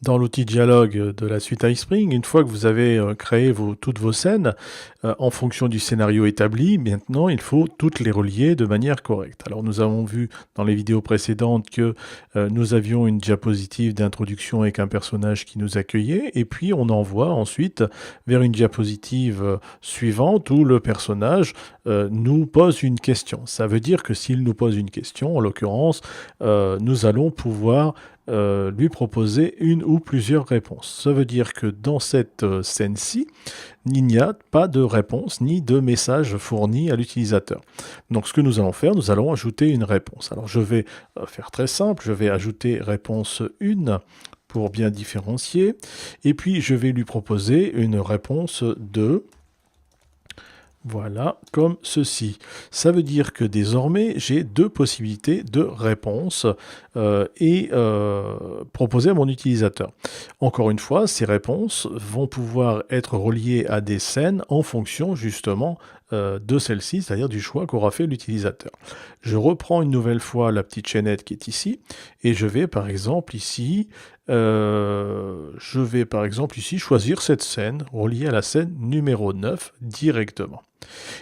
Dans l'outil dialogue de la suite iSpring, une fois que vous avez créé toutes vos scènes, en fonction du scénario établi, maintenant il faut toutes les relier de manière correcte. Alors nous avons vu dans les vidéos précédentes que nous avions une diapositive d'introduction avec un personnage qui nous accueillait, et puis on envoie ensuite vers une diapositive suivante où le personnage nous pose une question. Ça veut dire que s'il nous pose une question, en l'occurrence, nous allons pouvoir lui proposer une ou plusieurs réponses. Ça veut dire que dans cette scène-ci, il n'y a pas de réponse ni de message fourni à l'utilisateur. Donc ce que nous allons faire, nous allons ajouter une réponse. Alors je vais faire très simple, je vais ajouter réponse 1 pour bien différencier, et puis je vais lui proposer une réponse 2. Voilà, comme ceci. Ça veut dire que désormais, j'ai deux possibilités de réponse proposées à mon utilisateur. Encore une fois, ces réponses vont pouvoir être reliées à des scènes en fonction justement de celle-ci, c'est-à-dire du choix qu'aura fait l'utilisateur. Je reprends une nouvelle fois la petite chaînette qui est ici, et je vais par exemple ici choisir cette scène reliée à la scène numéro 9 directement.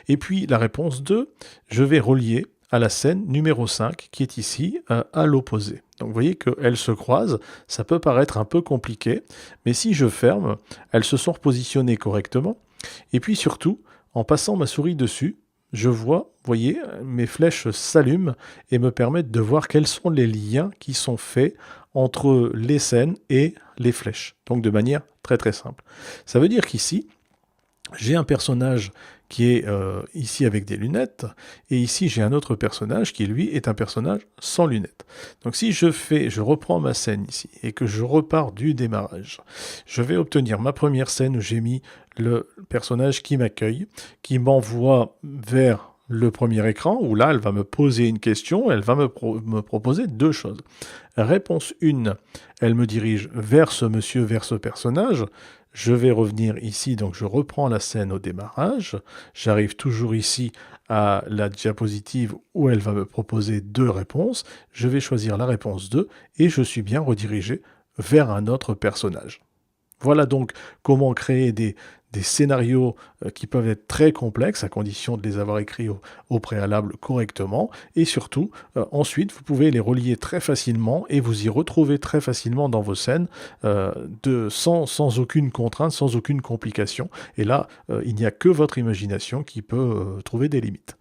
Et puis la réponse 2, je vais relier à la scène numéro 5 qui est ici à l'opposé. Donc vous voyez qu'elles se croisent, ça peut paraître un peu compliqué, mais si je ferme, elles se sont repositionnées correctement. Et puis surtout, en passant ma souris dessus, je vois, vous voyez, mes flèches s'allument et me permettent de voir quels sont les liens qui sont faits entre les scènes et les flèches. Donc de manière très très simple. Ça veut dire qu'ici, j'ai un personnage qui est ici avec des lunettes, et ici j'ai un autre personnage qui lui est un personnage sans lunettes. Donc si je reprends ma scène ici, et que je repars du démarrage, je vais obtenir ma première scène où j'ai mis le personnage qui m'accueille, qui m'envoie vers le premier écran, où là elle va me poser une question, elle va me proposer deux choses. Réponse 1, elle me dirige vers ce monsieur, vers ce personnage. Je vais revenir ici, donc je reprends la scène au démarrage. J'arrive toujours ici à la diapositive où elle va me proposer deux réponses. Je vais choisir la réponse 2 et je suis bien redirigé vers un autre personnage. Voilà donc comment créer des scénarios qui peuvent être très complexes, à condition de les avoir écrits au préalable correctement, et surtout, ensuite, vous pouvez les relier très facilement, et vous y retrouver très facilement dans vos scènes, sans aucune contrainte, sans aucune complication, et là, il n'y a que votre imagination qui peut trouver des limites.